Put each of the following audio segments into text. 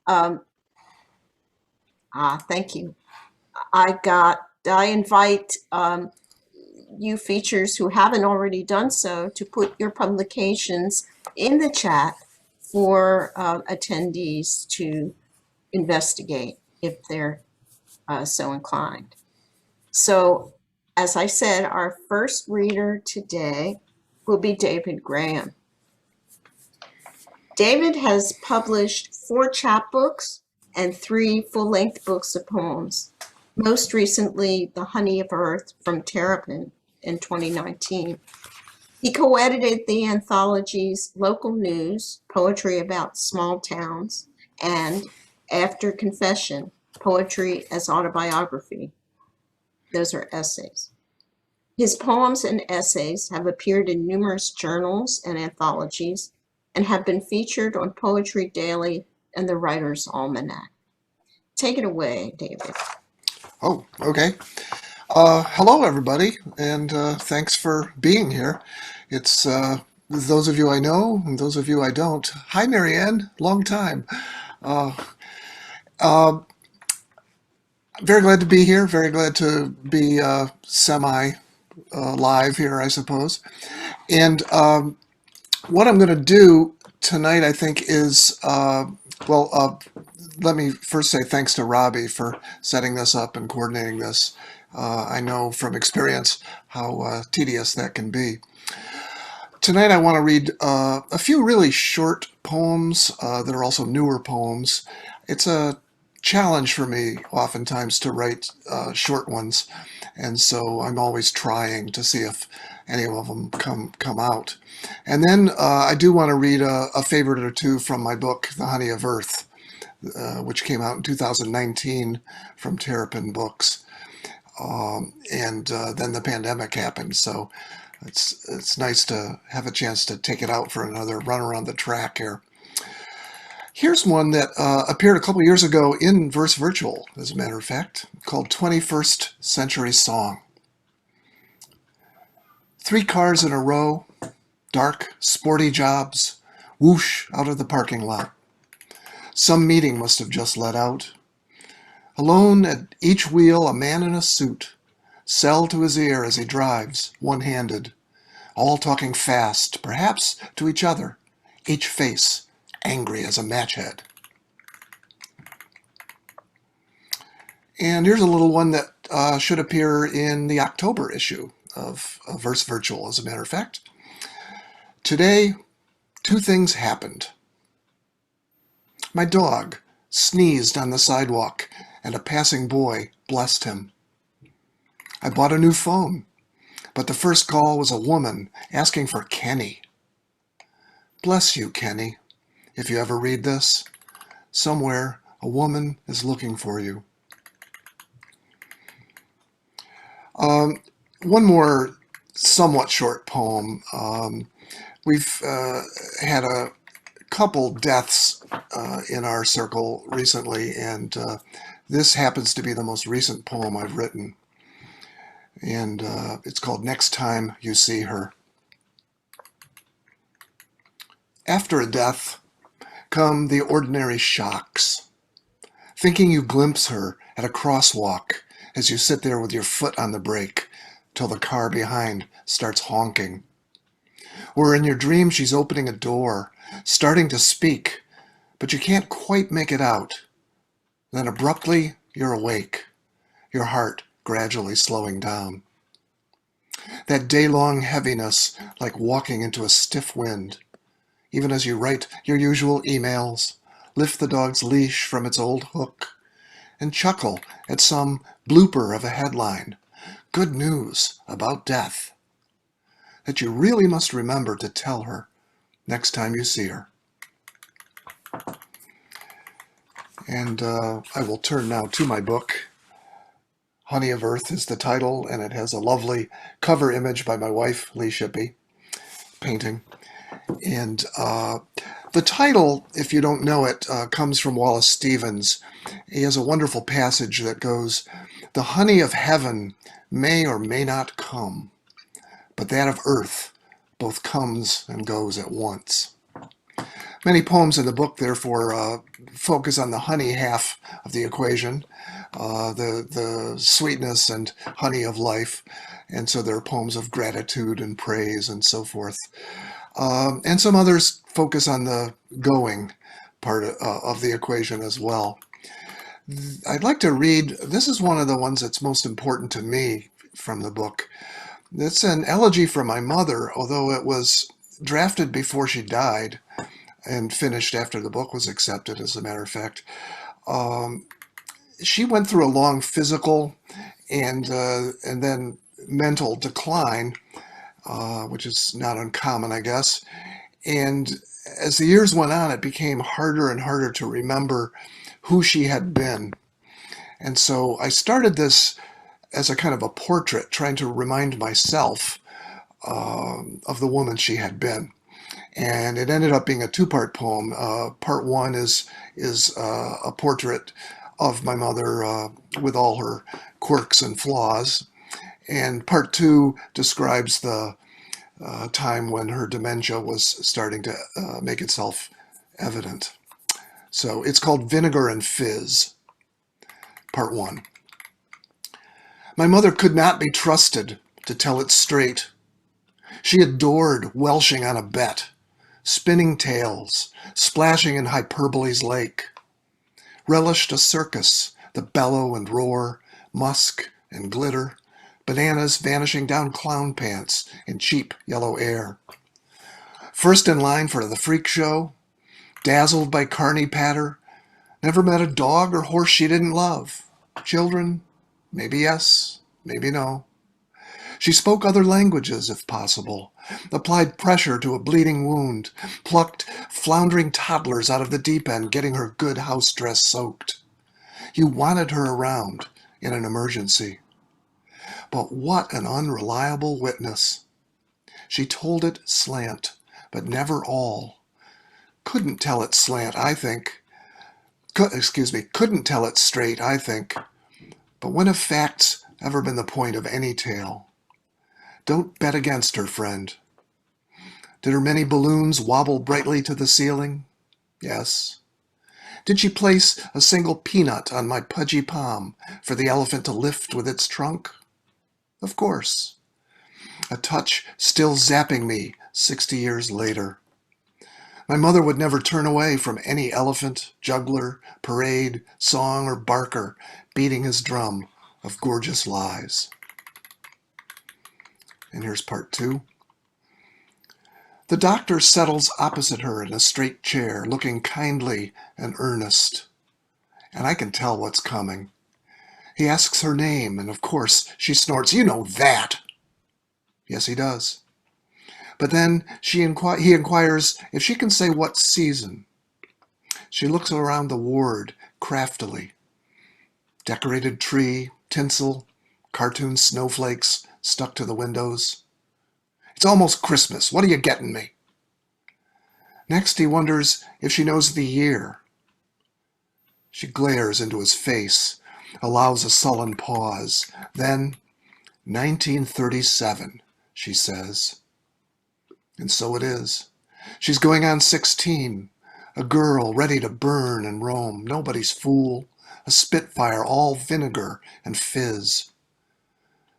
Um, thank you. I invite you features who haven't already done so to put your publications in the chat for attendees to investigate if they're so inclined. So, as I said, our first reader today will be David Graham. David has published 4 chapbooks and 3 full-length books of poems. Most recently, The Honey of Earth from Terrapin in 2019. He co-edited the anthologies Local News, Poetry About Small Towns, and After Confession, Poetry as Autobiography. Those are essays. His poems and essays have appeared in numerous journals and anthologies and have been featured on Poetry Daily and the Writer's Almanac. Take it away, David. Oh, okay. Hello, everybody, and thanks for being here. It's those of you I know and those of you I don't. Hi, Marianne. Long time. Uh, uh, very glad to be here. Very glad to be semi-live here, I suppose. And what I'm going to do tonight, I think, is, let me first say thanks to Robbie for setting this up and coordinating this. I know from experience how tedious that can be. Tonight I want to read a few really short poems that are also newer poems. It's a challenge for me oftentimes to write short ones, and so I'm always trying to see if any of them come out. And then I do want to read a favorite or two from my book, The Honey of Earth, which came out in 2019 from Terrapin Books. And then the pandemic happened, so it's nice to have a chance to take it out for another run around the track here. Here's one that appeared a couple years ago in Verse Virtual, as a matter of fact, called 21st Century Song. 3 cars in a row, dark, sporty jobs, whoosh out of the parking lot. Some meeting must have just let out. Alone at each wheel, a man in a suit, cell to his ear as he drives, one-handed, all talking fast, perhaps to each other, each face angry as a match head. And here's a little one that should appear in the October issue of Verse Virtual, as a matter of fact. Today, 2 things happened. My dog sneezed on the sidewalk, and a passing boy blessed him. I bought a new phone, but the first call was a woman asking for Kenny. Bless you, Kenny. If you ever read this, somewhere a woman is looking for you. One more somewhat short poem. We've had a couple deaths in our circle recently, and this happens to be the most recent poem I've written. And it's called Next Time You See Her. After a death come the ordinary shocks. Thinking you glimpse her at a crosswalk as you sit there with your foot on the brake till the car behind starts honking. Or in your dream she's opening a door, starting to speak, but you can't quite make it out. Then abruptly you're awake, your heart gradually slowing down. That day-long heaviness like walking into a stiff wind, even as you write your usual emails, lift the dog's leash from its old hook, and chuckle at some blooper of a headline, good news about death, that you really must remember to tell her next time you see her. And I will turn now to my book. Honey of Earth is the title, and it has a lovely cover image by my wife, Lee Shippey, painting. And the title, if you don't know it, comes from Wallace Stevens. He has a wonderful passage that goes, "The honey of heaven may or may not come, but that of earth both comes and goes at once." Many poems in the book, therefore, focus on the honey half of the equation, the sweetness and honey of life. And so there are poems of gratitude and praise and so forth. And some others focus on the going part of the equation as well. I'd like to read, this is one of the ones that's most important to me from the book. It's an elegy from my mother, although it was drafted before she died and finished after the book was accepted, as a matter of fact. She went through a long physical and then mental decline, which is not uncommon, I guess. And as the years went on, it became harder and harder to remember who she had been. And so I started this as a kind of a portrait, trying to remind myself of the woman she had been. And it ended up being a two-part poem. Part one is a portrait of my mother with all her quirks and flaws. And part two describes the time when her dementia was starting to make itself evident. So it's called Vinegar and Fizz, part one. My mother could not be trusted to tell it straight. She adored welshing on a bet, spinning tales, splashing in Hyperbole's lake, relished a circus, the bellow and roar, musk and glitter, bananas vanishing down clown pants in cheap yellow air. First in line for the freak show, dazzled by carny patter, never met a dog or horse she didn't love. Children, maybe yes, maybe no. She spoke other languages, if possible, applied pressure to a bleeding wound, plucked floundering toddlers out of the deep end, getting her good house dress soaked. You wanted her around in an emergency. But what an unreliable witness. She told it slant, but never all. Couldn't tell it slant, I think. Couldn't tell it straight, I think. But when have facts ever been the point of any tale? Don't bet against her, friend. Did her many balloons wobble brightly to the ceiling? Yes. Did she place a single peanut on my pudgy palm for the elephant to lift with its trunk? Of course. A touch still zapping me 60 years later. My mother would never turn away from any elephant, juggler, parade, song, or barker beating his drum of gorgeous lies. And here's part two. The doctor settles opposite her in a straight chair, looking kindly and earnest. And I can tell what's coming. He asks her name, and of course she snorts, "You know that." Yes, he does. But then he inquires if she can say what season. She looks around the ward craftily. Decorated tree, tinsel, cartoon snowflakes stuck to the windows. It's almost Christmas. What are you getting me? Next, he wonders if she knows the year. She glares into his face, allows a sullen pause. Then, 1937, she says. And so it is. She's going on 16, a girl ready to burn and roam, nobody's fool, a spitfire, all vinegar and fizz.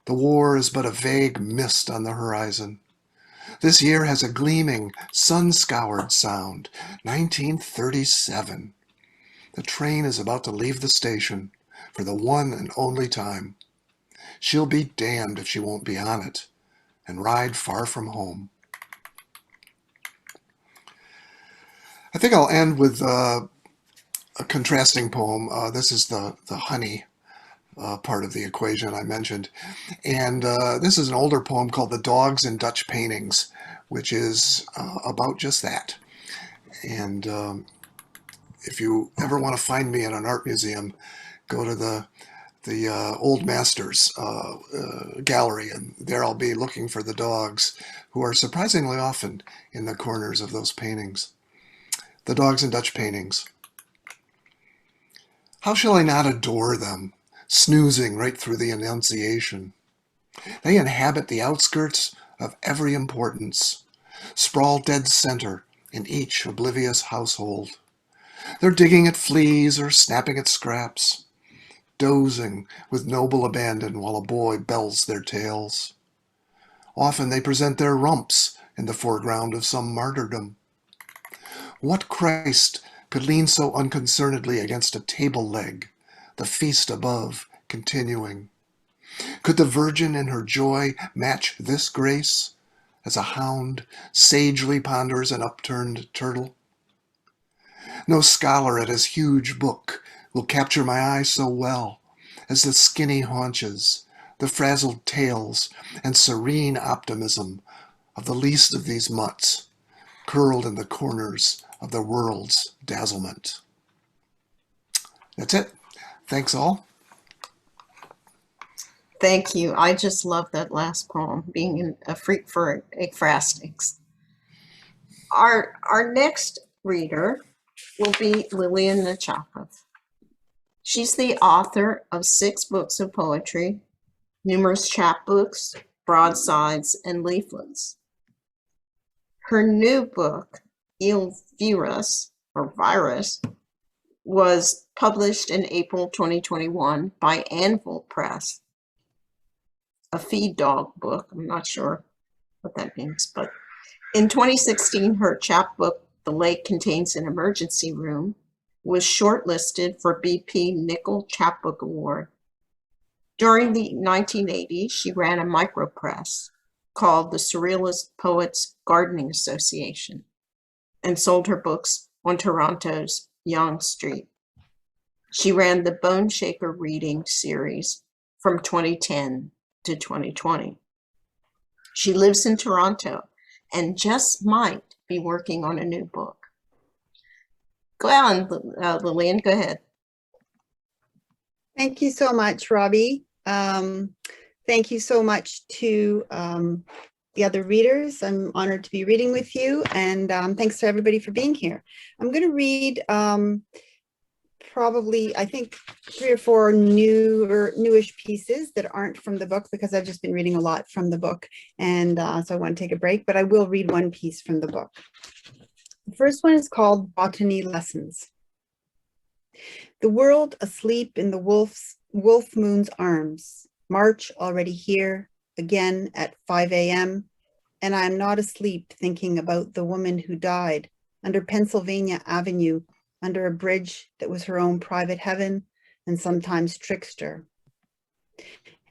The war is but a vague mist on the horizon. This year has a gleaming, sun-scoured sound. 1937. The train is about to leave the station for the one and only time. She'll be damned if she won't be on it and ride far from home. I think I'll end with a contrasting poem. This is the honey part of the equation I mentioned. And this is an older poem called The Dogs in Dutch Paintings, which is about just that. And if you ever want to find me at an art museum, go to the Old Masters gallery, and there I'll be looking for the dogs, who are surprisingly often in the corners of those paintings. The Dogs in Dutch Paintings. How shall I not adore them, snoozing right through the Annunciation? They inhabit the outskirts of every importance, sprawl dead center in each oblivious household. They're digging at fleas or snapping at scraps, dozing with noble abandon while a boy bells their tales. Often they present their rumps in the foreground of some martyrdom. What Christ could lean so unconcernedly against a table leg, the feast above continuing? Could the Virgin in her joy match this grace, as a hound sagely ponders an upturned turtle? No scholar at his huge book will capture my eye so well as the skinny haunches, the frazzled tails, and serene optimism of the least of these mutts, curled in the corners of the world's dazzlement. That's it. Thanks all. Thank you. I just love that last poem, being a freak for ekphrastic. Our next reader will be Lilian Necakov. She's the author of 6 books of poetry, numerous chapbooks, broadsides, and leaflets. Her new book, Il Virus, or Virus, was published in April 2021 by Anvil Press, a feed dog book. I'm not sure what that means, but in 2016, her chapbook, The Lake Contains an Emergency Room, was shortlisted for BP Nickel Chapbook Award. During the 1980s, she ran a micropress called the Surrealist Poets Gardening Association and sold her books on Toronto's Yonge Street. She ran the Bone Shaker reading series from 2010 to 2020. She lives in Toronto and just might be working on a new book. Go on, Lillian, go ahead. Thank you so much, Robbie. Thank you so much to the other readers. I'm honored to be reading with you, and thanks to everybody for being here. I'm going to read probably, I think, 3 or 4 newish pieces that aren't from the book, because I've just been reading a lot from the book, and so I want to take a break, but I will read one piece from the book. The first one is called Botany Lessons. The world asleep in the wolf moon's arms, March already here, again at 5 a.m., and I am not asleep thinking about the woman who died under Pennsylvania Avenue, under a bridge that was her own private heaven and sometimes trickster.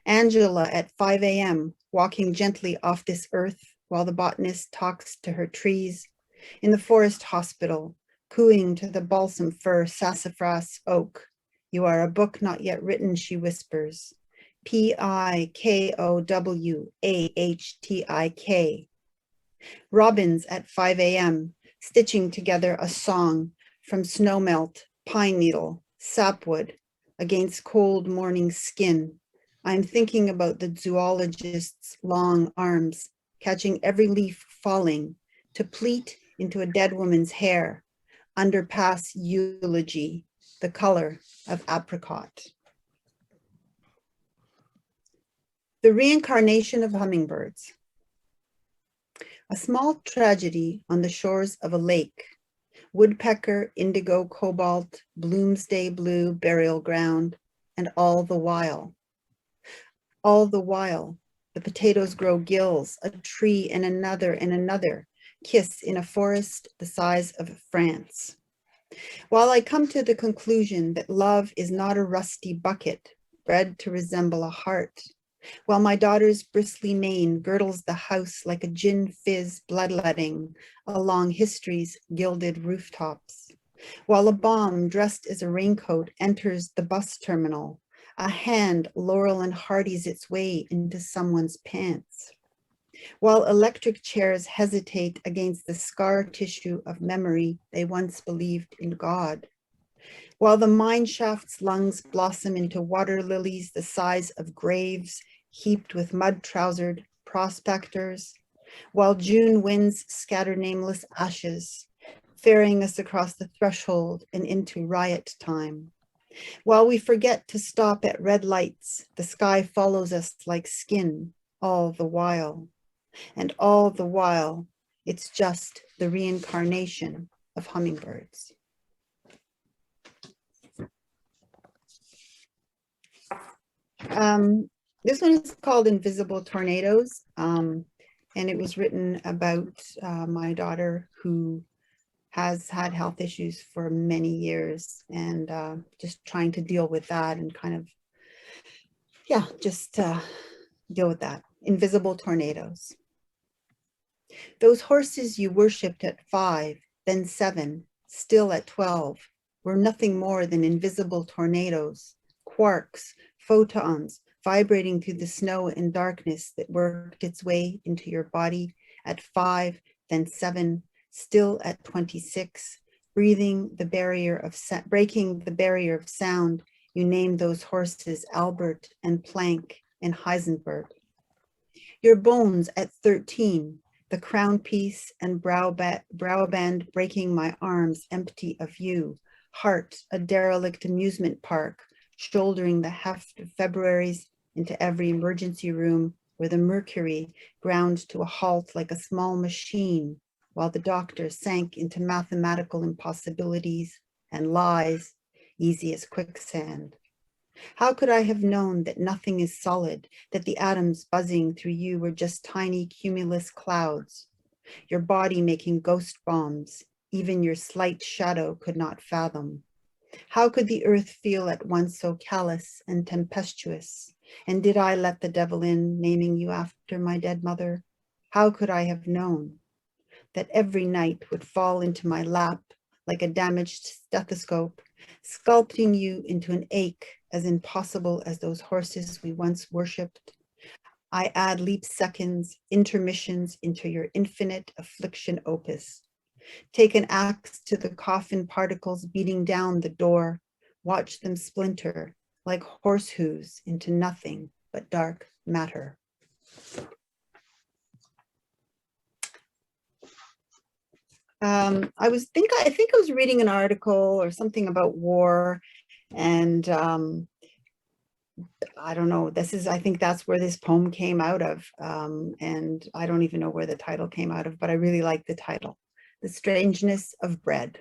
Angela at 5 a.m., walking gently off this earth while the botanist talks to her trees, in the forest hospital, cooing to the balsam fir sassafras oak. You are a book not yet written, she whispers. Pikowahtik. Robins at 5 a.m., stitching together a song from snowmelt, pine needle, sapwood, against cold morning skin. I'm thinking about the zoologist's long arms, catching every leaf falling to pleat into a dead woman's hair, underpass eulogy, the color of apricot. The reincarnation of hummingbirds. A small tragedy on the shores of a lake. Woodpecker, indigo, cobalt, bloomsday blue burial ground, and all the while, the potatoes grow gills, a tree and another, kiss in a forest the size of France. While I come to the conclusion that love is not a rusty bucket, bred to resemble a heart, while my daughter's bristly mane girdles the house like a gin fizz bloodletting along history's gilded rooftops, while a bomb dressed as a raincoat enters the bus terminal, a hand Laurel and Hardy's its way into someone's pants, while electric chairs hesitate against the scar tissue of memory they once believed in God, while the mine shaft's lungs blossom into water lilies the size of graves heaped with mud-trousered prospectors, while June winds scatter nameless ashes, ferrying us across the threshold and into riot time. While we forget to stop at red lights, the sky follows us like skin all the while. And all the while, It's just the reincarnation of hummingbirds. This one is called Invisible Tornadoes, and it was written about my daughter who has had health issues for many years, and just trying to deal with that and kind of, yeah, just deal with that. Invisible tornadoes. Those horses you worshipped at 5, then 7, still at 12, were nothing more than invisible tornadoes, quarks, photons, vibrating through the snow and darkness that worked its way into your body at 5, then 7, still at 26, breaking the barrier of sound. You named those horses Albert and Planck and Heisenberg. Your bones at 13, the crown piece and brow band breaking my arms empty of you. Heart, a derelict amusement park, shouldering the heft of Februaries into every emergency room where the mercury ground to a halt like a small machine, while the doctor sank into mathematical impossibilities and lies, easy as quicksand. How could I have known that nothing is solid, that the atoms buzzing through you were just tiny cumulus clouds, your body making ghost bombs, even your slight shadow could not fathom? How could the earth feel at once so callous and tempestuous? And did I let the devil in, naming you after my dead mother? How could I have known that every night would fall into my lap like a damaged stethoscope, sculpting you into an ache as impossible as those horses we once worshipped? I add leap seconds, intermissions into your infinite affliction opus. Take an axe to the coffin particles beating down the door. Watch them splinter like horseshoes into nothing but dark matter. I think I was reading an article or something about war, and I don't know, I think that's where this poem came out of, and I don't even know where the title came out of, but I really like the title, The Strangeness of Bread.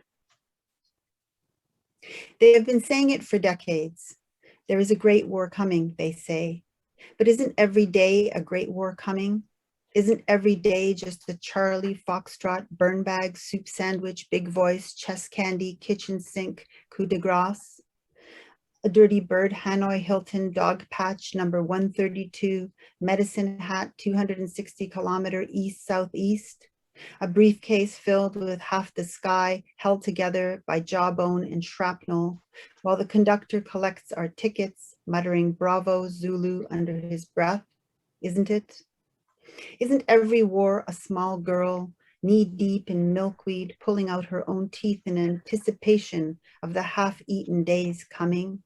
They have been saying it for decades. There is a great war coming, they say. But isn't every day a great war coming? Isn't every day just a Charlie Foxtrot, burn bag, soup sandwich, big voice, chest candy, kitchen sink, coup de grace? A dirty bird, Hanoi Hilton, dog patch, number 132, medicine hat, 260-kilometer east-southeast. A briefcase filled with half the sky, held together by jawbone and shrapnel, while the conductor collects our tickets, muttering Bravo Zulu under his breath. Isn't it? Isn't every war a small girl, knee-deep in milkweed, pulling out her own teeth in anticipation of the half-eaten days coming?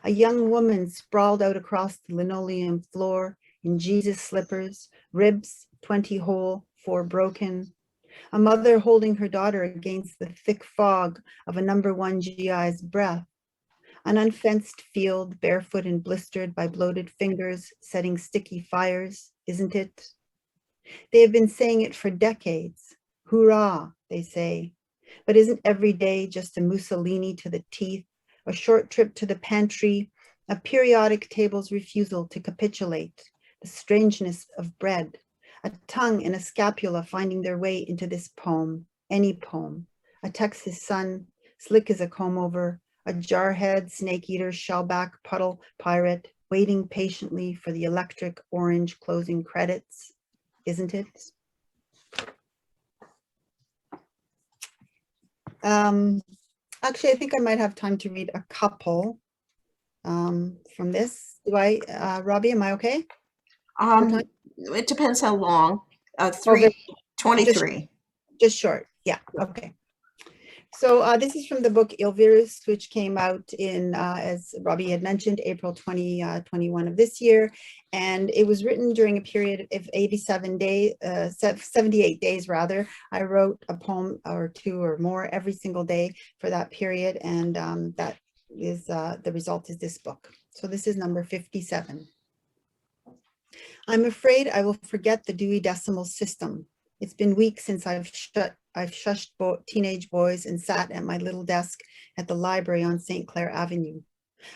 A young woman sprawled out across the linoleum floor in Jesus slippers, ribs 20 whole, 4 broken. A mother holding her daughter against the thick fog of a number 1 GI's breath. An unfenced field, barefoot and blistered by bloated fingers, setting sticky fires, isn't it? They have been saying it for decades. Hoorah, they say. But isn't every day just a Mussolini to the teeth, a short trip to the pantry, a periodic table's refusal to capitulate, the strangeness of bread, a tongue and a scapula finding their way into this poem, any poem, a Texas sun, slick as a comb over, a jarhead, snake eater, shellback, puddle, pirate, waiting patiently for the electric orange closing credits, isn't it? Actually, I think I might have time to read a couple from this. Do I, Robbie, am I okay? It depends how long. Okay. 323. Just short, yeah, okay. So this is from the book Il Virus, which came out in, as Robbie had mentioned, April 2021 of this year. And it was written during a period of 78 days rather. I wrote a poem or 2 or more every single day for that period. And that is, the result is this book. So this is number 57. I'm afraid I will forget the Dewey Decimal System. It's been weeks since I've shushed teenage boys and sat at my little desk at the library on St. Clair Avenue.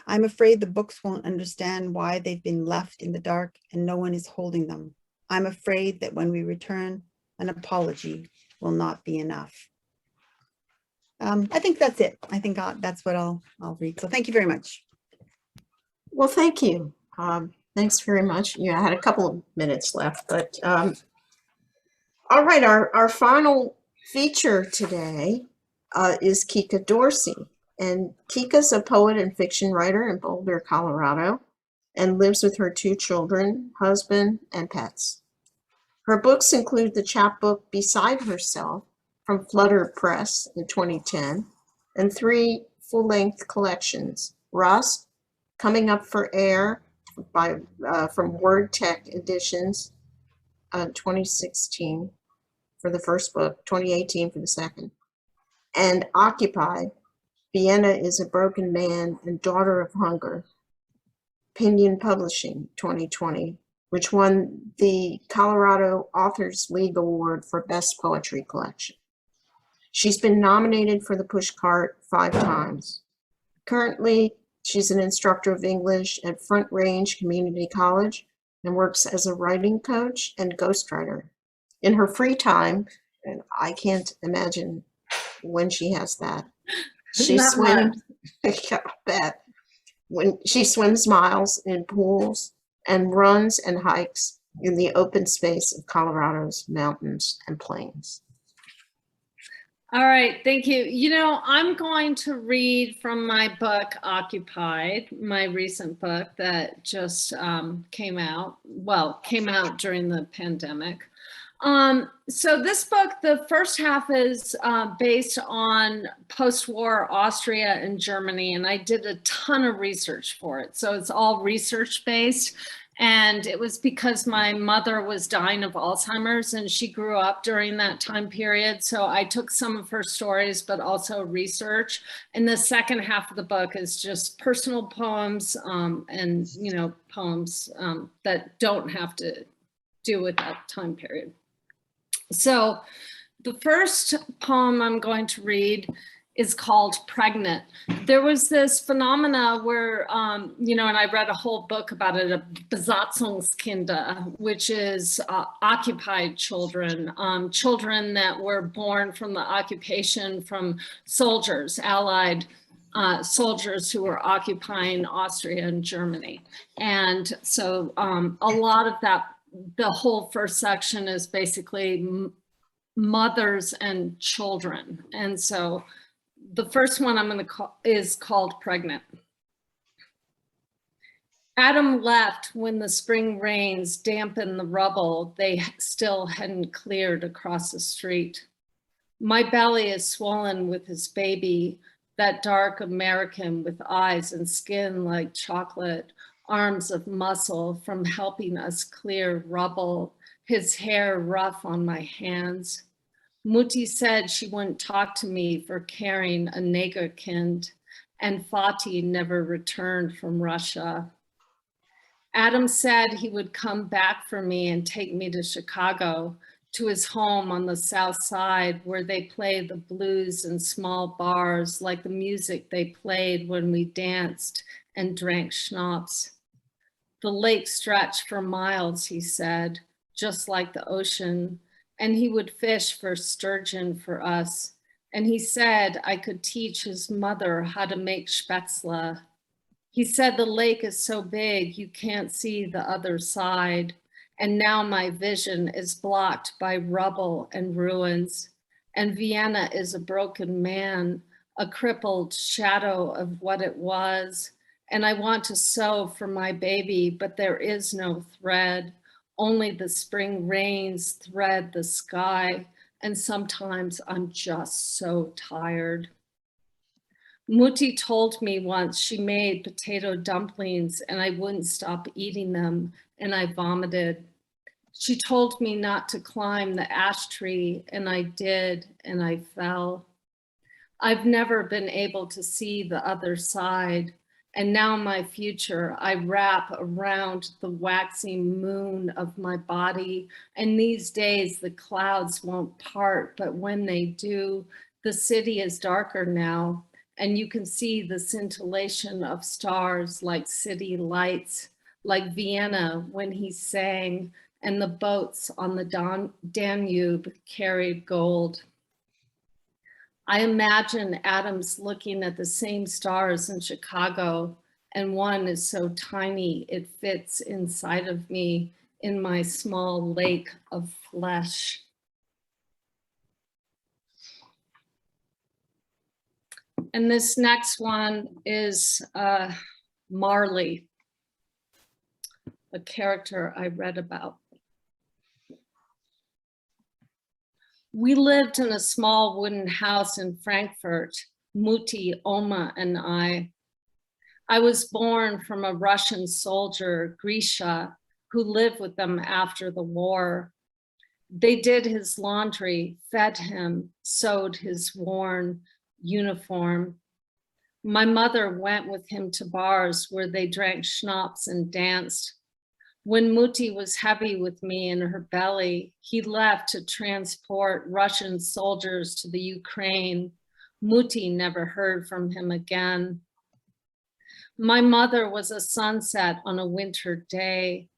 I'm afraid the books won't understand why they've been left in the dark and no one is holding them. I'm afraid that when we return, an apology will not be enough. I think that's it. I think that's what I'll read. So thank you very much. Well, thank you. Thanks very much. Yeah, I had a couple of minutes left, but all right, our final feature today is Kika Dorsey. And Kika's a poet and fiction writer in Boulder, Colorado, and lives with her 2 children, husband, and pets. Her books include the chapbook Beside Herself from Flutter Press in 2010, and 3 full-length collections, Rust, Coming Up for Air from Word Tech Editions, 2016 for the first book, 2018 for the second, and Occupied, Vienna is a Broken Man and Daughter of Hunger, Pinion Publishing, 2020, which won the Colorado Authors League Award for Best Poetry Collection. She's been nominated for the Pushcart 5 times. Currently, she's an instructor of English at Front Range Community College and works as a writing coach and ghostwriter. In her free time, and I can't imagine when she has that, she Not swims, I bet. When she swims miles in pools and runs and hikes in the open space of Colorado's mountains and plains. All right, thank you. You know, I'm going to read from my book, Occupied, my recent book that just came out during the pandemic. So this book, the first half is based on post-war Austria and Germany, and I did a ton of research for it. So it's all research-based. And it was because my mother was dying of Alzheimer's and she grew up during that time period. So I took some of her stories, but also research. And the second half of the book is just personal poems and, you know, poems that don't have to do with that time period. So the first poem I'm going to read is called Pregnant. There was this phenomena where, you know, and I read a whole book about it, Besatzungskinder, which is occupied children, children that were born from the occupation from soldiers, Allied soldiers who were occupying Austria and Germany. And so a lot of that, the whole first section is basically mothers and children. And so the first one I'm going to call is called Pregnant. Adam left when the spring rains dampened the rubble they still hadn't cleared across the street. My belly is swollen with his baby, that dark American with eyes and skin like chocolate, arms of muscle from helping us clear rubble, his hair rough on my hands. Mutti said she wouldn't talk to me for carrying a Negerkind, and Fatih never returned from Russia. Adam said he would come back for me and take me to Chicago, to his home on the South Side, where they play the blues in small bars like the music they played when we danced and drank schnapps. The lake stretched for miles, he said, just like the ocean, and he would fish for sturgeon for us. And he said I could teach his mother how to make spätzle. He said the lake is so big you can't see the other side. And now my vision is blocked by rubble and ruins. And Vienna is a broken man, a crippled shadow of what it was. And I want to sew for my baby, but there is no thread. Only the spring rains thread the sky, and sometimes I'm just so tired. Mutti told me once she made potato dumplings and I wouldn't stop eating them, and I vomited. She told me not to climb the ash tree, and I did, and I fell. I've never been able to see the other side, And now my future I wrap around the waxing moon of my body. And these days the clouds won't part, but when they do, the city is darker now. And you can see the scintillation of stars like city lights, like Vienna when he sang, and the boats on the Danube carried gold. I imagine Adams looking at the same stars in Chicago, and one is so tiny it fits inside of me in my small lake of flesh. And this next one is Marley, a character I read about. We lived in a small wooden house in Frankfurt, Mutti, Oma, and I. I was born from a Russian soldier, Grisha, who lived with them after the war. They did his laundry, fed him, sewed his worn uniform. My mother went with him to bars where they drank schnapps and danced. When Mutti was heavy with me in her belly, he left to transport Russian soldiers to the Ukraine. Mutti never heard from him again. My mother was a sunset on a winter day.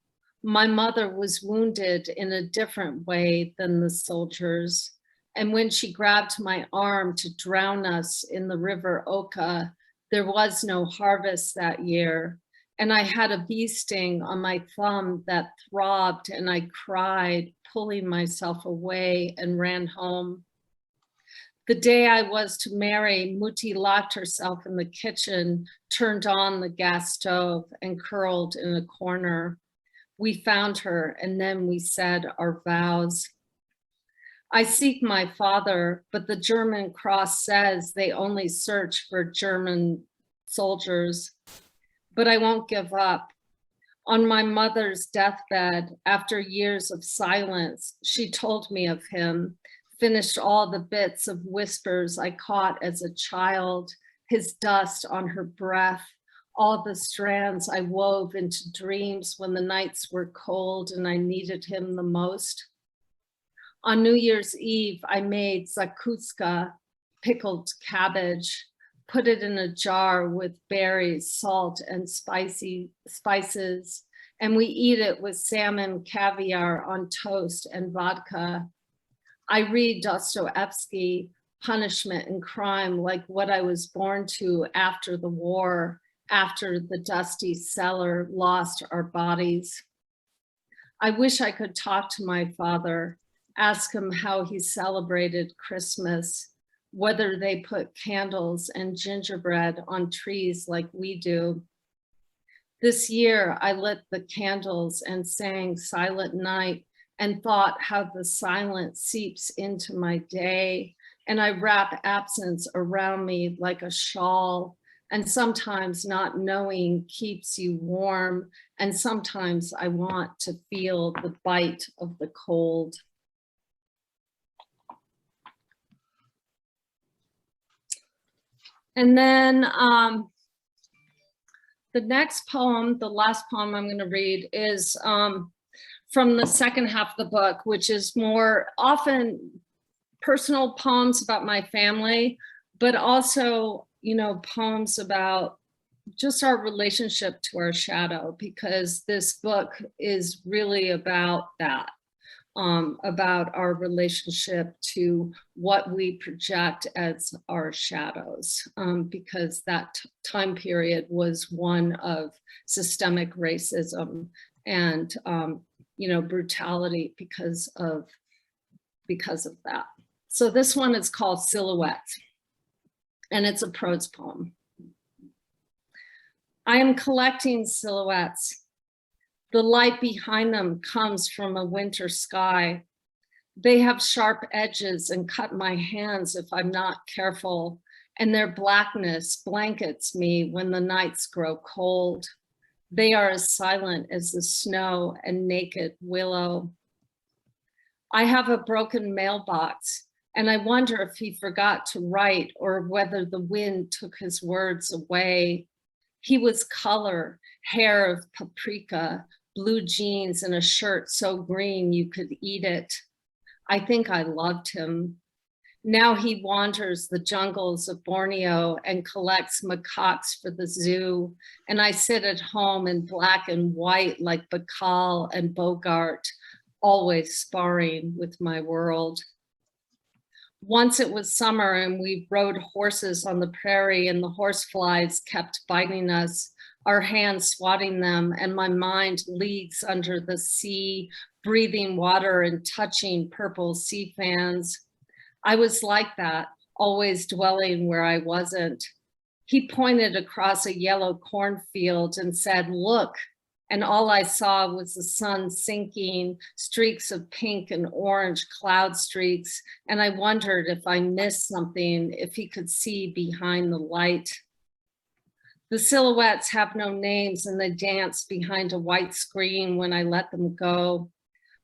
My mother was wounded in a different way than the soldiers. And when she grabbed my arm to drown us in the river Oka, there was no harvest that year. And I had a bee sting on my thumb that throbbed, and I cried, pulling myself away, and ran home. The day I was to marry, Mutti locked herself in the kitchen, turned on the gas stove, and curled in a corner. We found her, and then we said our vows. I seek my father, but the German cross says they only search for German soldiers. But I won't give up. On my mother's deathbed, after years of silence, she told me of him, finished all the bits of whispers I caught as a child, his dust on her breath, all the strands I wove into dreams when the nights were cold and I needed him the most. On New Year's Eve, I made zakutska, pickled cabbage, put it in a jar with berries, salt, and spices, and we eat it with salmon caviar on toast and vodka. I read Dostoevsky, Punishment and Crime, like what I was born to after the war, after the dusty cellar lost our bodies. I wish I could talk to my father, ask him how he celebrated Christmas, whether they put candles and gingerbread on trees like we do. This year, I lit the candles and sang Silent Night and thought how the silence seeps into my day, and I wrap absence around me like a shawl, and sometimes not knowing keeps you warm, and sometimes I want to feel the bite of the cold. And then the next poem, the last poem I'm going to read is from the second half of the book, which is more often personal poems about my family, but also, you know, poems about just our relationship to our shadow, because this book is really about that. About our relationship to what we project as our shadows, because that time period was one of systemic racism and you know, brutality because of that. So this one is called Silhouettes, and it's a prose poem. I am collecting silhouettes. The light behind them comes from a winter sky. They have sharp edges and cut my hands if I'm not careful, and their blackness blankets me when the nights grow cold. They are as silent as the snow and naked willow. I have a broken mailbox, and I wonder if he forgot to write or whether the wind took his words away. He was color, hair of paprika, blue jeans, and a shirt so green you could eat it. I think I loved him. Now he wanders the jungles of Borneo and collects macaques for the zoo, and I sit at home in black and white like Bacall and Bogart, always sparring with my world. Once it was summer and we rode horses on the prairie and the horseflies kept biting us, our hands swatting them, and my mind leagues under the sea, breathing water and touching purple sea fans. I was like that, always dwelling where I wasn't. He pointed across a yellow cornfield and said, "Look," and all I saw was the sun sinking, streaks of pink and orange cloud streaks, and I wondered if I missed something, if he could see behind the light. The silhouettes have no names and they dance behind a white screen when I let them go.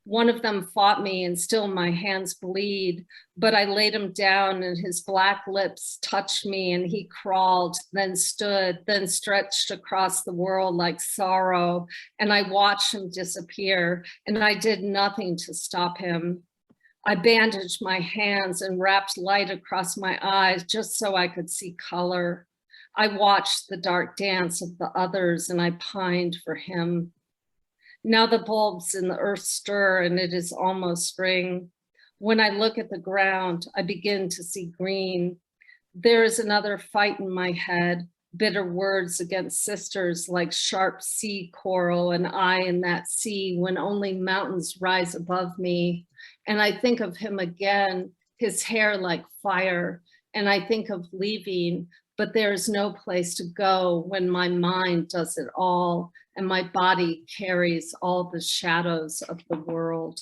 One of them fought me and still my hands bleed, but I laid him down and his black lips touched me and he crawled, then stood, then stretched across the world like sorrow. And I watched him disappear and I did nothing to stop him. I bandaged my hands and wrapped light across my eyes just so I could see color. I watched the dark dance of the others and I pined for him. Now the bulbs in the earth stir and it is almost spring. When I look at the ground, I begin to see green. There is another fight in my head, bitter words against sisters like sharp sea coral and I in that sea when only mountains rise above me. And I think of him again, his hair like fire, and I think of leaving, but there is no place to go when my mind does it all and my body carries all the shadows of the world.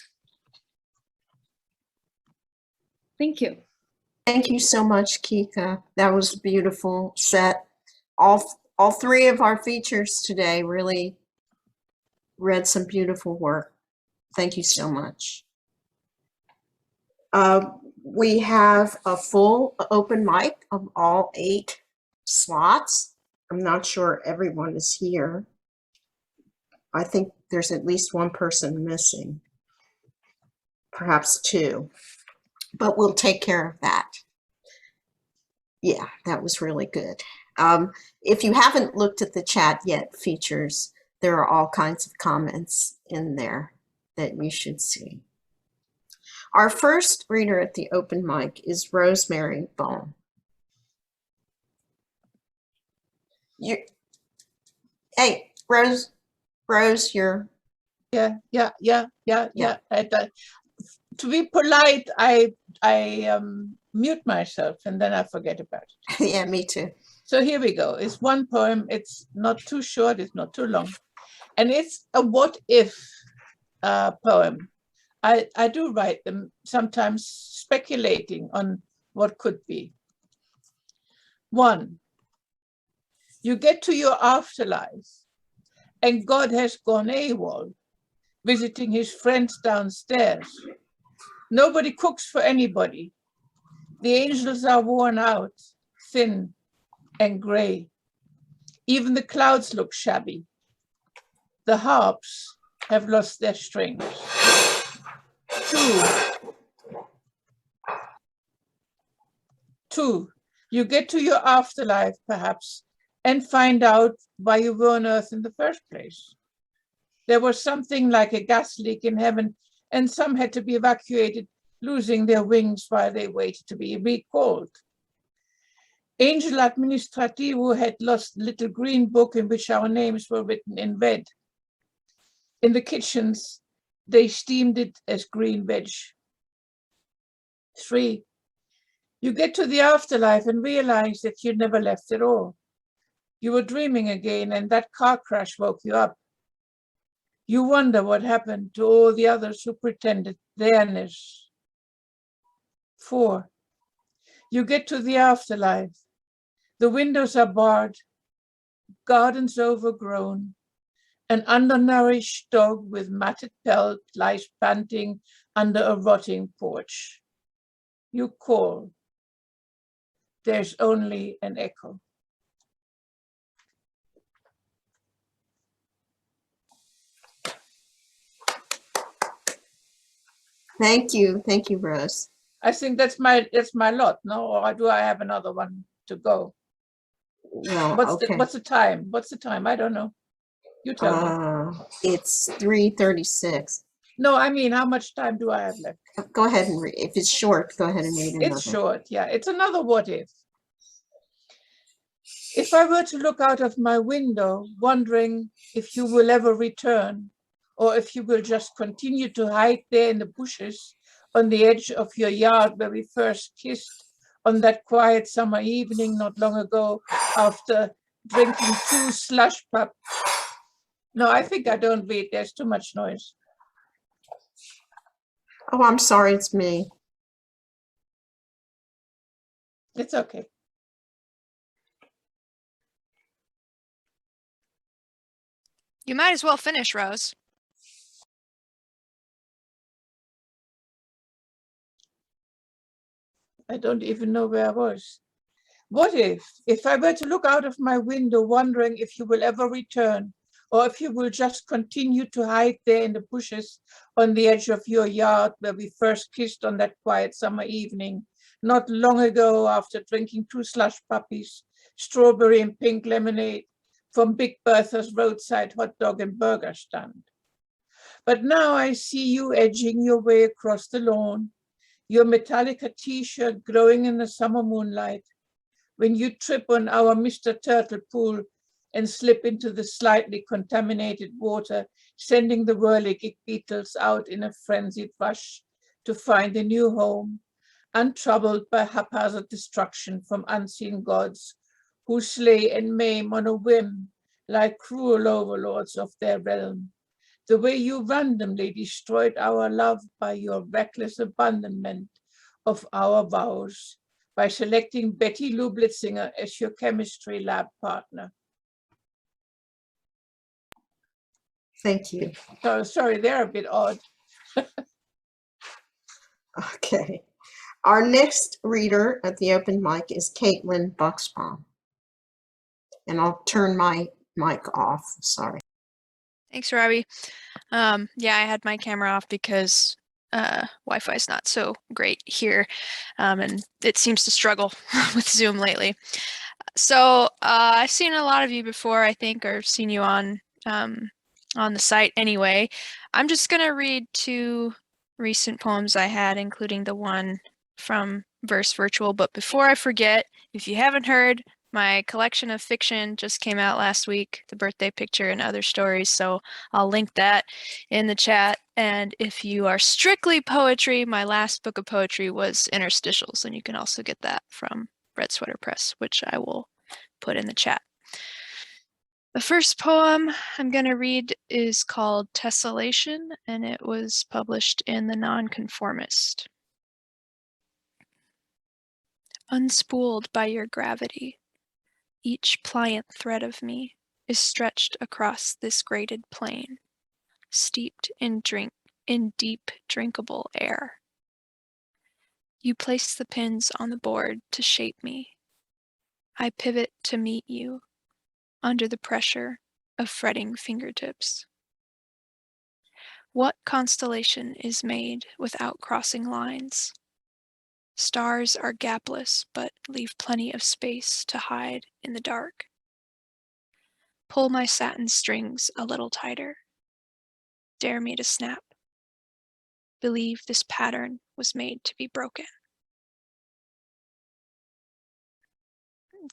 Thank you. Thank you so much, Kika. That was a beautiful set. All three of our features today really read some beautiful work. Thank you so much. We have a full open mic of all 8 slots. I'm not sure everyone is here. I think there's at least one person missing, perhaps 2, but we'll take care of that. Yeah, that was really good. If you haven't looked at the chat yet, features, there are all kinds of comments in there that you should see. Our first reader at the open mic is Rosemary Bone. Hey, Rose, you're... Yeah. To be polite, I mute myself and then I forget about it. Yeah, me too. So here we go. It's one poem. It's not too short. It's not too long. And it's a what if poem. I do write them, sometimes speculating on what could be. 1, you get to your afterlife and God has gone AWOL, visiting his friends downstairs. Nobody cooks for anybody. The angels are worn out, thin and gray. Even the clouds look shabby. The harps have lost their strings. 2, you get to your afterlife, perhaps, and find out why you were on earth in the first place. There was something like a gas leak in heaven, and some had to be evacuated, losing their wings while they waited to be recalled. Angel Administrativo had lost the little green book in which our names were written in red. In the kitchens, they steamed it as green veg. 3, you get to the afterlife and realize that you never left at all. You were dreaming again and that car crash woke you up. You wonder what happened to all the others who pretended theirs. 4, you get to the afterlife. The windows are barred, gardens overgrown. An undernourished dog with matted pelt lies panting under a rotting porch. You call. There's only an echo. Thank you. Thank you, Rose. I think that's my lot, no? Or do I have another one to go? Well, What's okay. the time? What's the time? I don't know. You tell me. It's 3:36. No, I mean, how much time do I have left? Go ahead and read. If it's short, go ahead and read another. It's short, yeah. It's another what if. If I were to look out of my window, wondering if you will ever return, or if you will just continue to hide there in the bushes on the edge of your yard where we first kissed on that quiet summer evening not long ago after drinking 2 slush pop. No, I think I don't read. There's too much noise. Oh, I'm sorry. It's me. It's okay. You might as well finish, Rose. I don't even know where I was. What if I were to look out of my window wondering if you will ever return, or if you will just continue to hide there in the bushes on the edge of your yard where we first kissed on that quiet summer evening, not long ago after drinking 2 slush puppies, strawberry and pink lemonade from Big Bertha's roadside hot dog and burger stand. But now I see you edging your way across the lawn, your Metallica t-shirt glowing in the summer moonlight, when you trip on our Mr. Turtle pool and slip into the slightly contaminated water, sending the whirligig beetles out in a frenzied rush to find a new home, untroubled by haphazard destruction from unseen gods who slay and maim on a whim like cruel overlords of their realm. The way you randomly destroyed our love by your reckless abandonment of our vows, by selecting Betty Lou Blitzinger as your chemistry lab partner. Thank you. So sorry, they're a bit odd. Okay. Our next reader at the open mic is Caitlin Buxbaum. And I'll turn my mic off. Sorry. Thanks, Robbie. Yeah, I had my camera off because Wi-Fi is not so great here, and it seems to struggle with Zoom lately. So I've seen a lot of you before, I think, or seen you on the site anyway. I'm just gonna read 2 recent poems I had, including the one from Verse Virtual. But before I forget, if you haven't heard, my collection of fiction just came out last week, The Birthday Picture and Other Stories, so I'll link that in the chat. And if you are strictly poetry, my last book of poetry was Interstitials, and you can also get that from Red Sweater Press, which I will put in the chat. The first poem I'm going to read is called Tessellation, and it was published in The Nonconformist. Unspooled by your gravity, each pliant thread of me is stretched across this grated plain, steeped in deep drinkable air. You place the pins on the board to shape me. I pivot to meet you under the pressure of fretting fingertips. What constellation is made without crossing lines? Stars are gapless, but leave plenty of space to hide in the dark. Pull my satin strings a little tighter. Dare me to snap. Believe this pattern was made to be broken.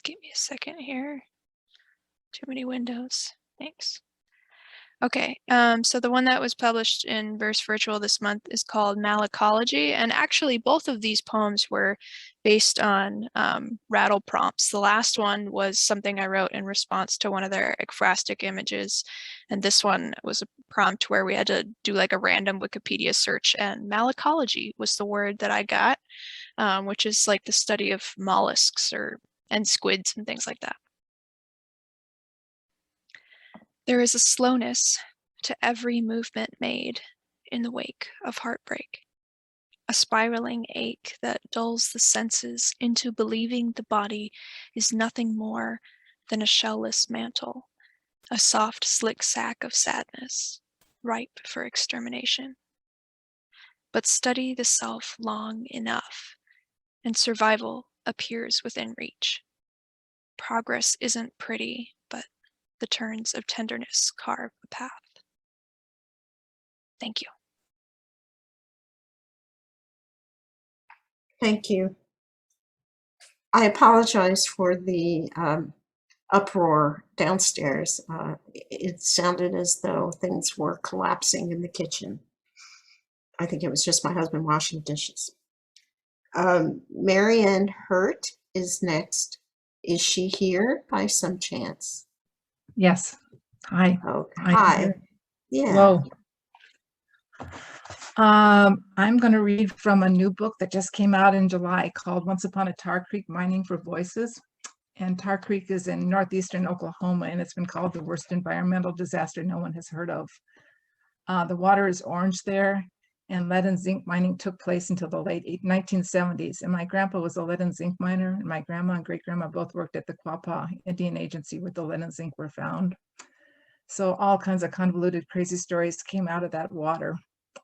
Give me a second here. Too many windows. Thanks. Okay, so the one that was published in Verse Virtual this month is called Malacology, and actually both of these poems were based on rattle prompts. The last one was something I wrote in response to one of their ekphrastic images, and this one was a prompt where we had to do like a random Wikipedia search, and malacology was the word that I got, which is like the study of mollusks and squids and things like that. There is a slowness to every movement made in the wake of heartbreak, a spiraling ache that dulls the senses into believing the body is nothing more than a shellless mantle, a soft, slick sack of sadness, ripe for extermination. but study the self long enough, and survival appears within reach. Progress isn't pretty, but the turns of tenderness carve a path. Thank you. Thank you. I apologize for the uproar downstairs. It sounded as though things were collapsing in the kitchen. I think it was just my husband washing dishes. Marianne Hurt is next. Is she here by some chance? Yes. Hi. Oh, I'm hi. here. Yeah. Hello. I'm going to read from a new book that just came out in July called Once Upon a Tar Creek Mining for Voices. And Tar Creek is in northeastern Oklahoma, and it's been called the worst environmental disaster no one has heard of. The water is orange there, and lead and zinc mining took place until the late 1970s. And my grandpa was a lead and zinc miner, and my grandma and great-grandma both worked at the Quapaw Indian Agency where the lead and zinc were found. So all kinds of convoluted, crazy stories came out of that water.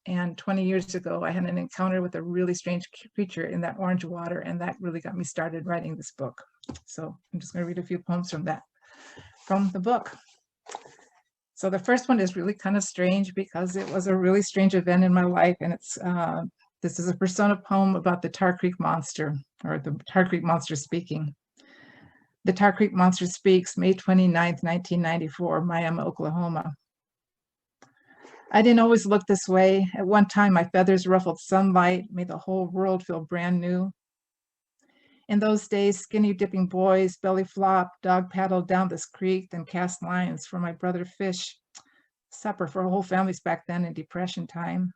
And 20 years ago, I had an encounter with a really strange creature in that orange water, and that really got me started writing this book. So I'm just going to read a few poems from the book. So the first one is really kind of strange because it was a really strange event in my life, and this is a persona poem about the Tar Creek Monster, or the Tar Creek Monster speaking. The Tar Creek Monster speaks, May 29th, 1994, Miami, Oklahoma. I didn't always look this way. At one time, my feathers ruffled sunlight, made the whole world feel brand new. In those days, skinny dipping boys, belly flop, dog paddled down this creek, then cast lines for my brother fish. Supper for whole families back then in Depression time.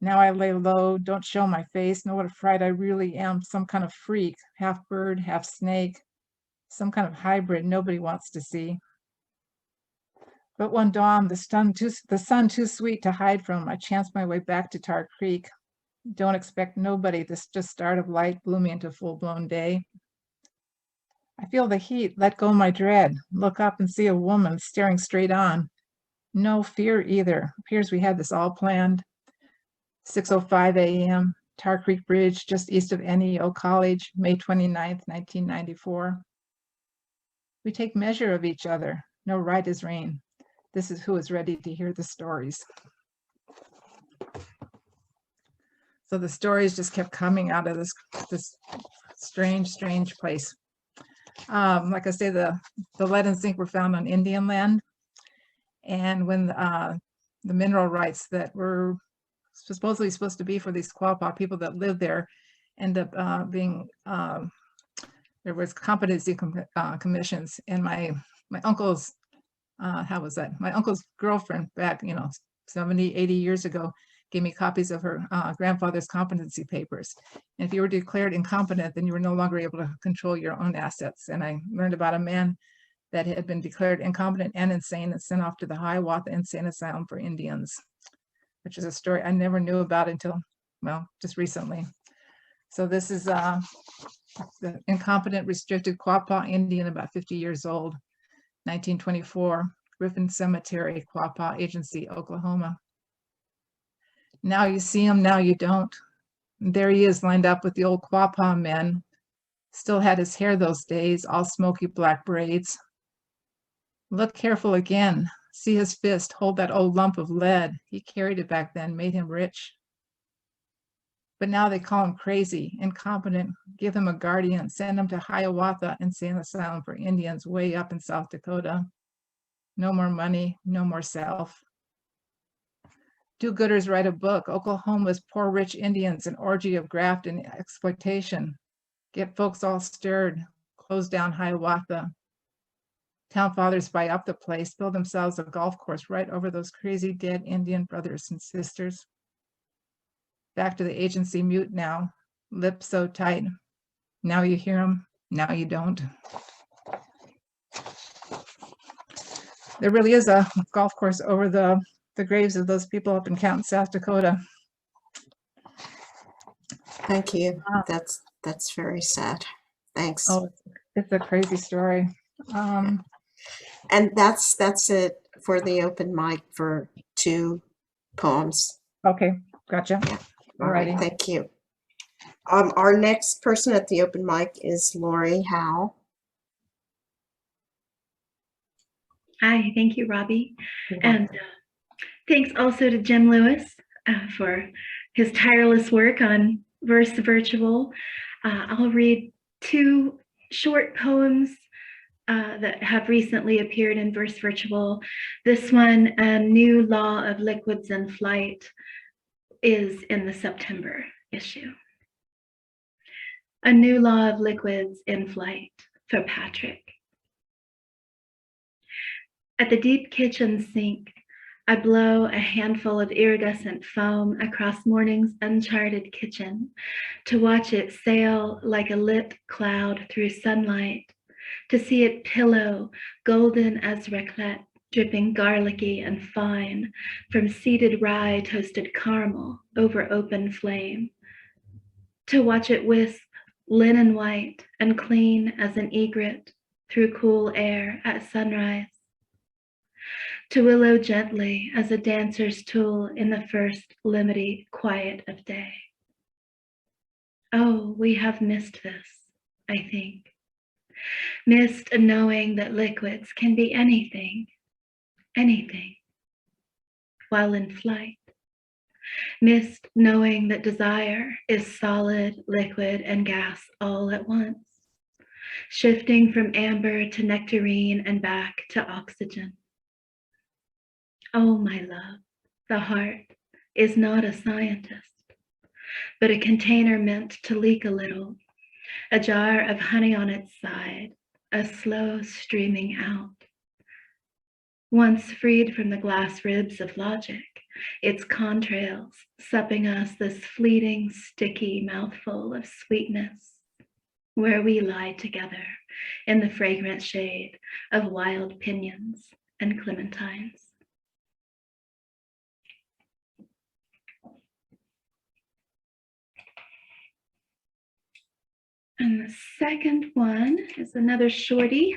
Now I lay low, don't show my face, know what a fright I really am, some kind of freak, half bird, half snake, some kind of hybrid nobody wants to see. But one dawn, the sun too sweet to hide from, I chanced my way back to Tar Creek. Don't expect nobody, this just start of light blew me into full-blown day. I feel the heat, let go my dread, look up and see a woman staring straight on. No fear either, appears we had this all planned. 6:05 a.m., Tar Creek Bridge, just east of NEO College, May 29th, 1994. We take measure of each other, no right is rain. This is who is ready to hear the stories. So the stories just kept coming out of this strange place. Like I say, the lead and zinc were found on Indian land. And when the mineral rights that were supposedly supposed to be for these Quapaw people that lived there ended up being, there was competency commissions, and my uncle's, how was that? My uncle's girlfriend back, 70, 80 years ago, gave me copies of her grandfather's competency papers. And if you were declared incompetent, then you were no longer able to control your own assets. And I learned about a man that had been declared incompetent and insane and sent off to the Hiawatha Insane Asylum for Indians, which is a story I never knew about until, well, just recently. So this is the incompetent, restricted Quapaw Indian, about 50 years old, 1924, Griffin Cemetery, Quapaw Agency, Oklahoma. Now you see him, now you don't. And there he is, lined up with the old Quapaw men. Still had his hair those days, all smoky black braids. Look careful again. See his fist hold that old lump of lead. He carried it back then, made him rich. But now they call him crazy, incompetent, give him a guardian, send him to Hiawatha Insane Asylum for Indians way up in South Dakota. No more money, no more self. Do-gooders write a book, Oklahoma's Poor Rich Indians, an orgy of graft and exploitation. Get folks all stirred, close down Hiawatha. Town fathers buy up the place, build themselves a golf course right over those crazy dead Indian brothers and sisters. Back to the agency mute now, lips so tight. Now you hear them, now you don't. There really is a golf course over the graves of those people up in Canton, South Dakota. Thank you. That's very sad. Thanks. Oh, it's a crazy story. And that's it for the open mic for 2 poems. Okay, Gotcha. All right, Alrighty. thank you. Our next person at the open mic is Lori Howe. Hi, thank you, Robbie. And thanks also to Jim Lewis for his tireless work on Verse Virtual. I'll read two short poems that have recently appeared in Verse Virtual. This one, A New Law of Liquids in Flight, is in the September issue. A New Law of Liquids in Flight for Patrick. At the deep kitchen sink, I blow a handful of iridescent foam across morning's uncharted kitchen to watch it sail like a lit cloud through sunlight, to see it pillow golden as raclette, dripping garlicky and fine from seeded rye toasted caramel over open flame, to watch it wisp linen white and clean as an egret through cool air at sunrise, to willow gently as a dancer's tool in the first limity quiet of day. Oh, we have missed this, I think. Missed a knowing that liquids can be anything, anything, while in flight. Missed knowing that desire is solid, liquid, and gas all at once, shifting from amber to nectarine and back to oxygen. Oh, my love, the heart is not a scientist, but a container meant to leak a little, a jar of honey on its side, a slow streaming out. Once freed from the glass ribs of logic, its contrails supping us this fleeting, sticky mouthful of sweetness, where we lie together in the fragrant shade of wild pinions and clementines. And the second one is another shorty.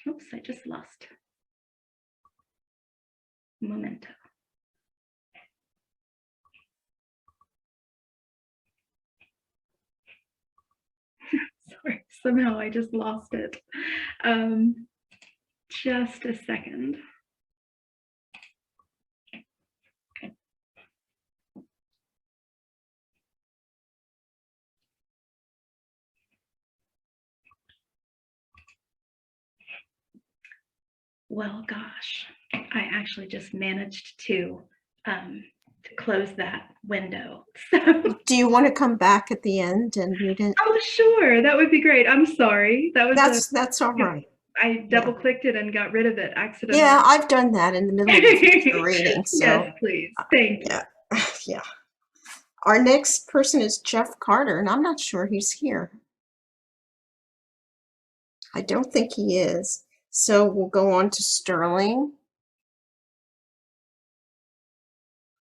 Oops, I just lost memento. Sorry, somehow I just lost it. Just a second. Well, gosh, I actually just managed to close that window. So, Do you want to come back at the end and read it? oh, sure, that would be great. I'm sorry. That was That's all right. I double clicked it and got rid of it accidentally. Yeah, I've done that in the middle of the reading. So Yes, please. Thank you. yeah, yeah. Our next person is Jeff Carter, and I'm not sure he's here. I don't think he is. So we'll go on to Sterling.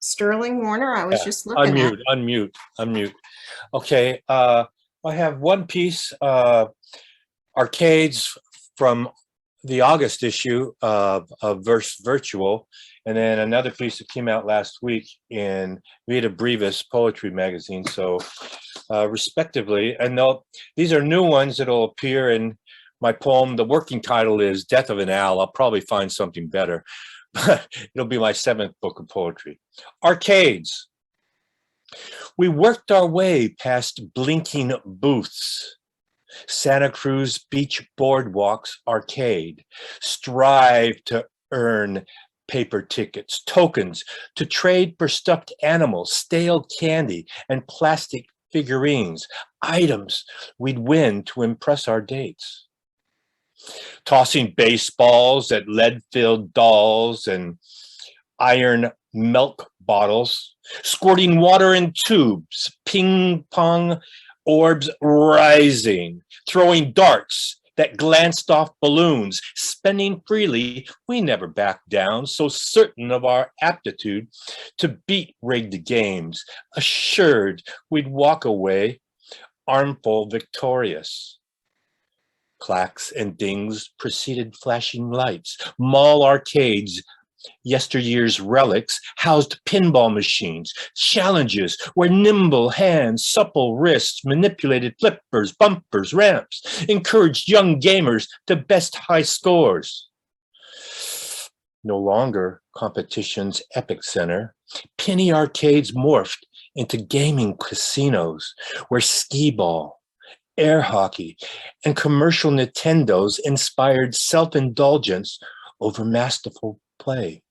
Sterling Warner, I was just looking at. Unmute. Okay, I have one piece, arcades from the August issue of Verse Virtual, and then another piece that came out last week in Vita Brevis Poetry Magazine. So respectively, and these are new ones that'll appear in my poem. The working title is Death of an Owl. I'll probably find something better, but it'll be my 7th book of poetry. Arcades. We worked our way past blinking booths, Santa Cruz Beach Boardwalk's arcade, strive to earn paper tickets, tokens to trade for stuffed animals, stale candy, and plastic figurines, items we'd win to impress our dates. Tossing baseballs at lead-filled dolls and iron milk bottles, squirting water in tubes, ping pong orbs rising, throwing darts that glanced off balloons, spending freely, we never backed down, so certain of our aptitude to beat rigged games, assured we'd walk away armful victorious. Clacks and dings preceded flashing lights, mall arcades Yesteryear's relics housed pinball machines, challenges where nimble hands, supple wrists manipulated flippers, bumpers, ramps, encouraged young gamers to best high scores. No longer competition's epicenter, penny arcades morphed into gaming casinos where skee-ball, air hockey, and commercial Nintendos inspired self-indulgence over masterful play.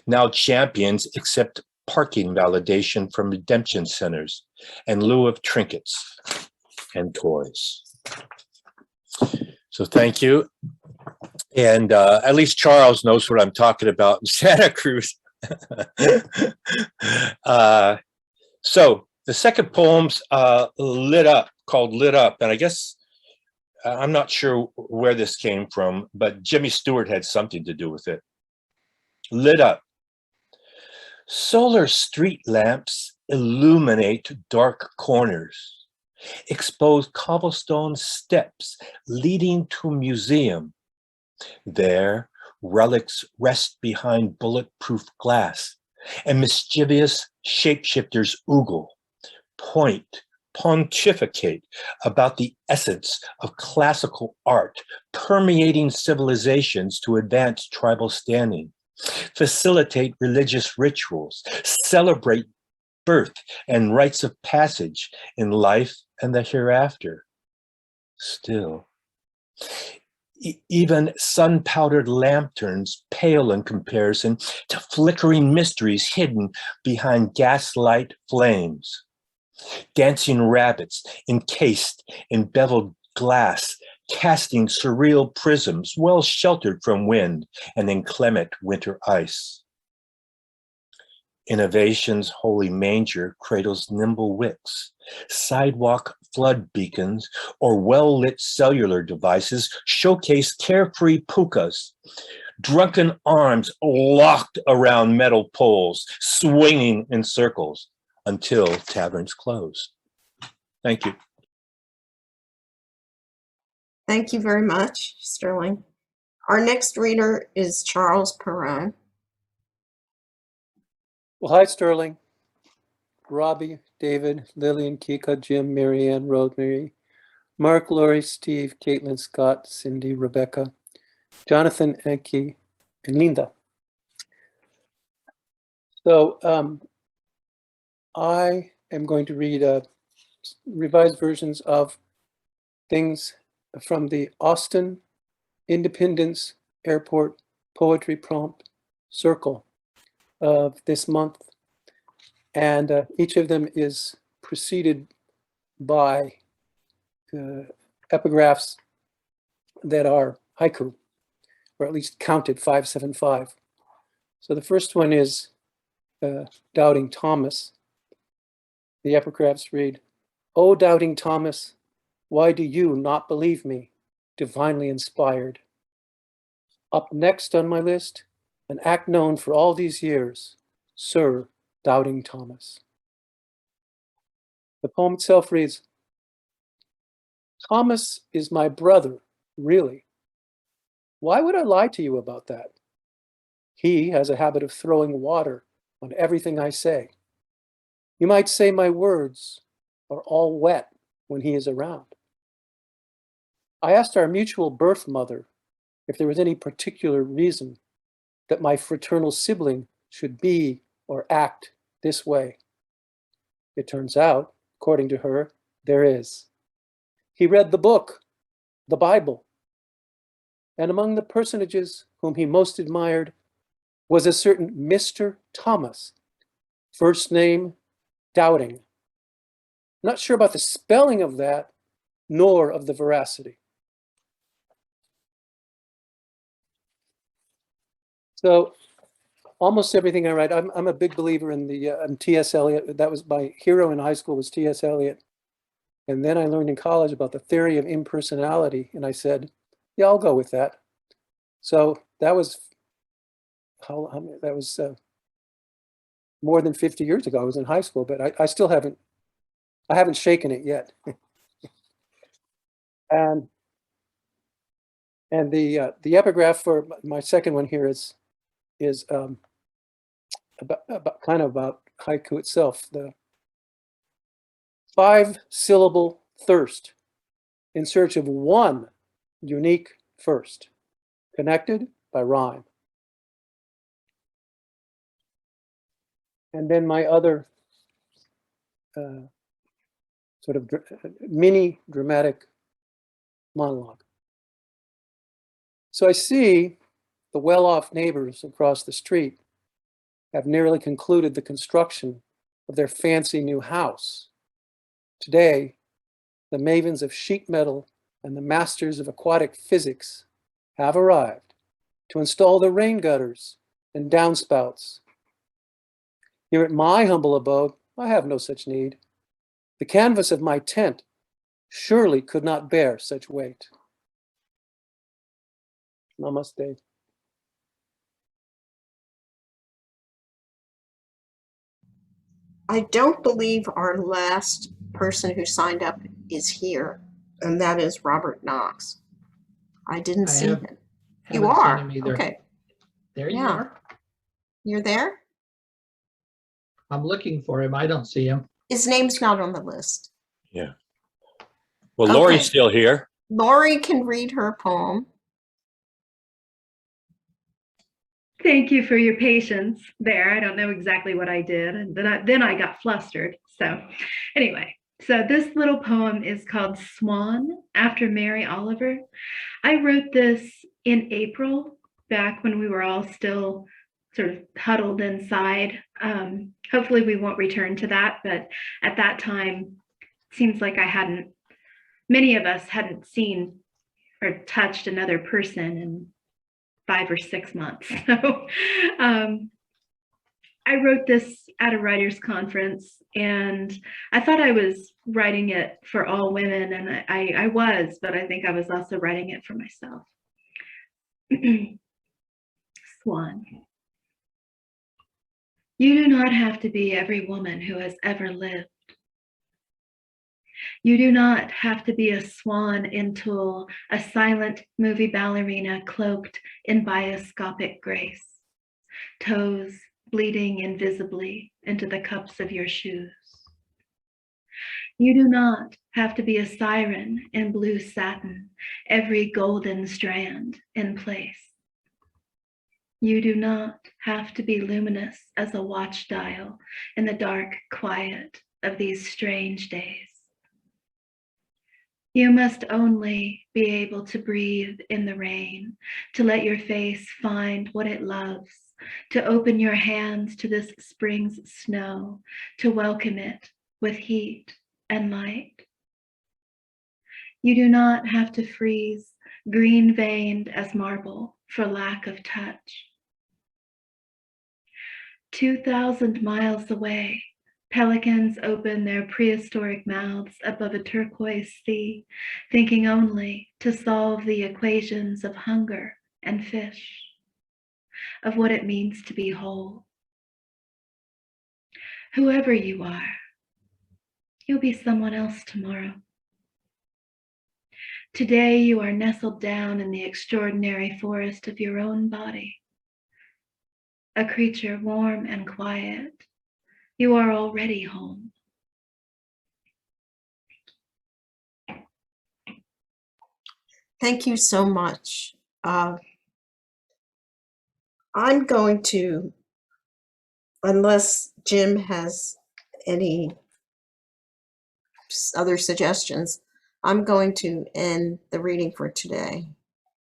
Now champions accept parking validation from redemption centers in lieu of trinkets and toys. So thank you. And at least Charles knows what I'm talking about in Santa Cruz. So the second poem's called Lit Up. And I guess, I'm not sure where this came from, but Jimmy Stewart had something to do with it. Lit up. Solar street lamps illuminate dark corners, expose cobblestone steps leading to a museum. There, relics rest behind bulletproof glass, and mischievous shapeshifters oogle, point, pontificate about the essence of classical art permeating civilizations to advance tribal standing, facilitate religious rituals, celebrate birth and rites of passage in life and the hereafter. Still, even sun-powdered lanterns pale in comparison to flickering mysteries hidden behind gaslight flames. Dancing rabbits encased in beveled glass, casting surreal prisms well sheltered from wind and inclement winter ice. Innovation's holy manger cradles nimble wicks, sidewalk flood beacons, or well-lit cellular devices showcase carefree pukas, drunken arms locked around metal poles, swinging in circles until taverns close. Thank you. Thank you very much, Sterling. Our next reader is Charles Perron. Well, hi, Sterling, Robbie, David, Lillian, Kika, Jim, Marianne, Rosemary, Mark, Lori, Steve, Caitlin, Scott, Cindy, Rebecca, Jonathan, Enki, and Linda. So I am going to read revised versions of things from the Austin Independence Airport Poetry Prompt Circle of this month. And each of them is preceded by epigraphs that are haiku, or at least counted 575. So the first one is Doubting Thomas. The epigraphs read, "O Doubting Thomas, why do you not believe me, divinely inspired? Up next on my list, an act known for all these years, Sir Doubting Thomas." The poem itself reads, "Thomas is my brother, really. Why would I lie to you about that? He has a habit of throwing water on everything I say. You might say my words are all wet when he is around. I asked our mutual birth mother if there was any particular reason that my fraternal sibling should be or act this way. It turns out, according to her, there is. He read the book, the Bible, and among the personages whom he most admired was a certain Mr. Thomas, first name Doubting. Not sure about the spelling of that, nor of the veracity." So almost everything I write, I'm a big believer in the T.S. Eliot. That was my hero in high school, was T.S. Eliot. And then I learned in college about the theory of impersonality, and I said, yeah, I'll go with that. So that was more than 50 years ago. I was in high school, but I still haven't shaken it yet. And the epigraph for my second one here is, is about haiku itself. The 5-syllable thirst in search of one unique first, connected by rhyme. And then my other sort of mini dramatic monologue. So I see the well-off neighbors across the street have nearly concluded the construction of their fancy new house. Today, the mavens of sheet metal and the masters of aquatic physics have arrived to install the rain gutters and downspouts. Here at my humble abode, I have no such need. The canvas of my tent surely could not bear such weight. Namaste. I don't believe our last person who signed up is here, and that is Robert Knox. I didn't see him. You Haven't are? seen him either. Okay. There you Yeah. are. You're there? I'm looking for him. I don't see him. His name's not on the list. Yeah. Well, Lori's Okay. still here. Lori can read her poem. Thank you for your patience there. I don't know exactly what I did, and then I got flustered. So anyway, so this little poem is called Swan, after Mary Oliver. I wrote this in April, back when we were all still sort of huddled inside. Hopefully we won't return to that, but at that time, it seems like many of us hadn't seen or touched another person in 5 or 6 months. So I wrote this at a writer's conference, and I thought I was writing it for all women, and I was, but I think I was also writing it for myself. Swan. You do not have to be every woman who has ever lived. You do not have to be a swan in tulle, a silent movie ballerina cloaked in bioscopic grace, toes bleeding invisibly into the cups of your shoes. You do not have to be a siren in blue satin, every golden strand in place. You do not have to be luminous as a watch dial in the dark quiet of these strange days. You must only be able to breathe in the rain, to let your face find what it loves, to open your hands to this spring's snow, to welcome it with heat and light. You do not have to freeze, green-veined as marble, for lack of touch. 2,000 miles away, pelicans open their prehistoric mouths above a turquoise sea, thinking only to solve the equations of hunger and fish, of what it means to be whole. Whoever you are, you'll be someone else tomorrow. Today you are nestled down in the extraordinary forest of your own body, a creature warm and quiet. You are already home. Thank you so much. I'm going to, unless Jim has any other suggestions, I'm going to end the reading for today.